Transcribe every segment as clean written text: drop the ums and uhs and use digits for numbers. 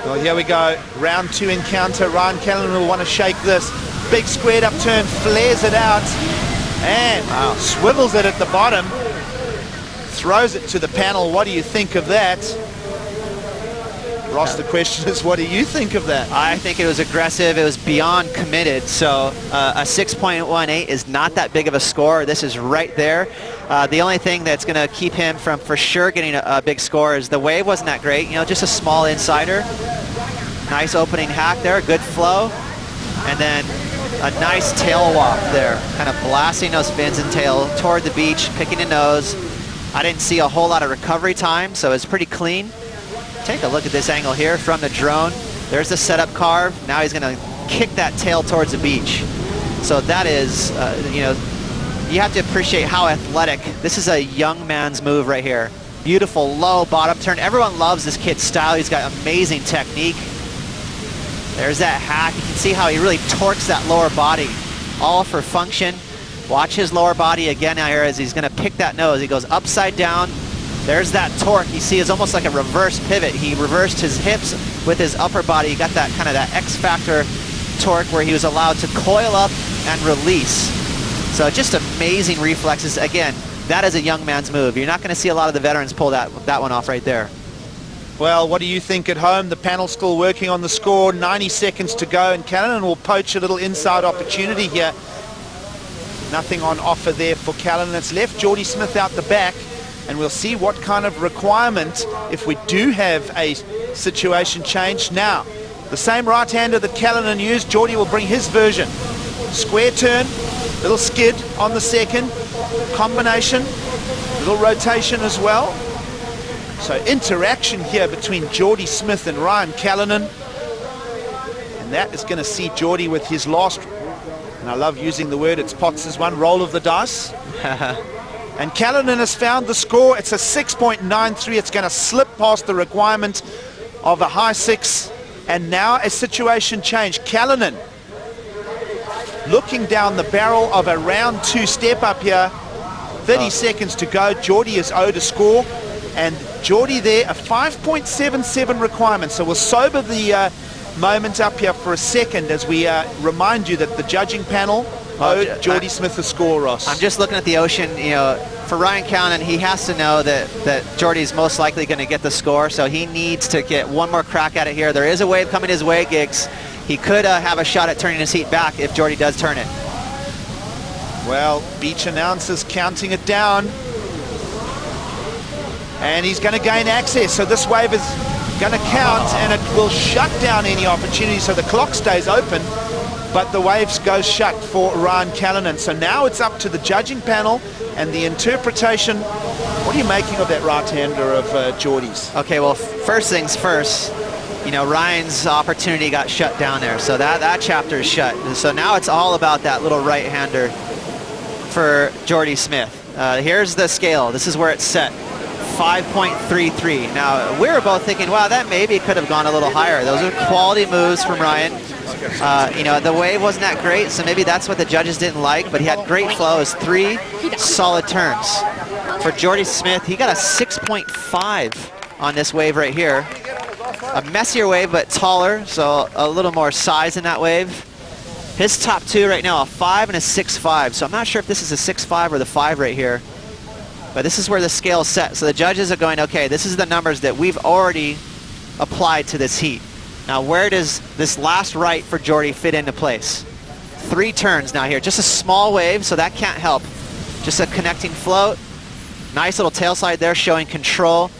Well, here we go. Round 2 encounter. Ryan Callinan will want to shake this. Big squared up turn, flares it out, and swivels it at the bottom. Throws it to the panel. What do you think of that? Ross, the question is, what do you think of that? I think it was aggressive. It was beyond committed. So a 6.18 is not that big of a score. This is right there. The only thing that's going to keep him from for sure getting a big score is the wave wasn't that great. You know, just a small insider. Nice opening hack there, good flow. And then a nice tail walk there, kind of blasting those fins and tail toward the beach, picking a nose. I didn't see a whole lot of recovery time, so it's pretty clean. Take a look at this angle here from the drone. There's the setup carve. Now he's going to kick that tail towards the beach. So that is, you know, you have to appreciate how athletic. This is a young man's move right here. Beautiful low bottom turn. Everyone loves this kid's style. He's got amazing technique. There's that hack. You can see how he really torques that lower body, all for function. Watch his lower body again out here as he's going to pick that nose. He goes upside down. There's that torque. You see it's almost like a reverse pivot. He reversed his hips with his upper body. He got that kind of that X factor torque where he was allowed to coil up and release. So just amazing reflexes. Again, that is a young man's move. You're not going to see a lot of the veterans pull that one off right there. Well, what do you think at home? The panel still working on the score. 90 seconds to go, and Callinan will poach a little inside opportunity here. Nothing on offer there for Callinan. It's left Jordy Smith out the back. And we'll see what kind of requirement if we do have a situation change. Now, the same right-hander that Callinan used, Jordy will bring his version. Square turn, little skid on the second, combination, little rotation as well. So interaction here between Jordy Smith and Ryan Callinan. And that is going to see Jordy with his last, and I love using the word, it's Potts' one, roll of the dice. And Callinan has found the score. It's a 6.93. It's going to slip past the requirement of a high 6. And now a situation change. Callinan looking down the barrel of a round 2 step up here. 30 seconds to go. Jordy is owed a score. And Jordy there, a 5.77 requirement. So we'll sober the moment up here for a second as we remind you that the judging panel owed Jordy Smith a score, Ross. I'm just looking at the ocean. You know, for Ryan Callinan, he has to know that Jordy's most likely going to get the score, so he needs to get one more crack at it here. There is a wave coming his way, Giggs. He could have a shot at turning his heat back if Jordy does turn it. Well, beach announcers counting it down. And he's going to gain access, so this wave is going to count, and it will shut down any opportunity, so the clock stays open. But the waves go shut for Ryan Callinan. So now it's up to the judging panel and the interpretation. What are you making of that right-hander of Jordy's? Okay, well, first things first, you know, Ryan's opportunity got shut down there. So that chapter is shut. And so now it's all about that little right-hander for Jordy Smith. Here's the scale. This is where it's set. 5.33. Now, we were both thinking, wow, that maybe could have gone a little higher. Those are quality moves from Ryan. You know, the wave wasn't that great, so maybe that's what the judges didn't like, but he had great flow. It was 3 solid turns. For Jordy Smith, he got a 6.5 on this wave right here. A messier wave, but taller, so a little more size in that wave. His top 2 right now, a 5 and a 6.5, so I'm not sure if this is a 6.5 or the 5 right here. But this is where the scale is set. So the judges are going, okay, this is the numbers that we've already applied to this heat. Now, where does this last right for Jordy fit into place? 3 turns now here. Just a small wave, so that can't help. Just a connecting float. Nice little tail slide there showing control.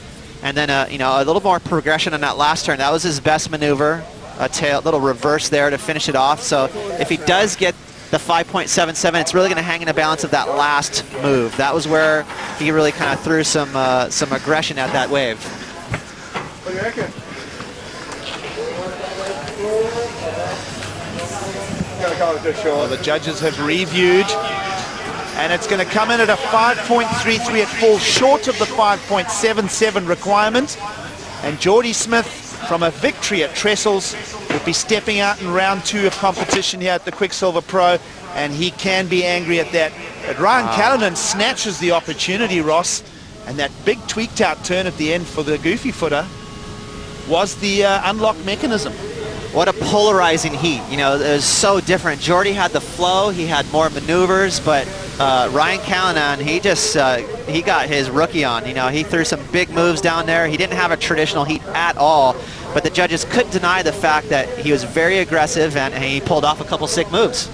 And then, you know, a little more progression on that last turn. That was his best maneuver. A little reverse there to finish it off. So if he does get the 5.77, it's really going to hang in the balance of that last move. That was where he really kind of threw some aggression at that wave. Well, the judges have reviewed, and it's going to come in at a 5.33. It falls short of the 5.77 requirement, and Jordy Smith, from a victory at Trestles, will be stepping out in round 2 of competition here at the Quicksilver Pro, and he can be angry at that. But Ryan Callinan snatches the opportunity, Ross, and that big tweaked out turn at the end for the goofy footer. was the unlock mechanism. What a polarizing heat. You know, it was so different. Jordy had the flow, he had more maneuvers, but Ryan Callinan, he got his rookie on. You know, he threw some big moves down there. He didn't have a traditional heat at all, but the judges couldn't deny the fact that he was very aggressive and he pulled off a couple sick moves.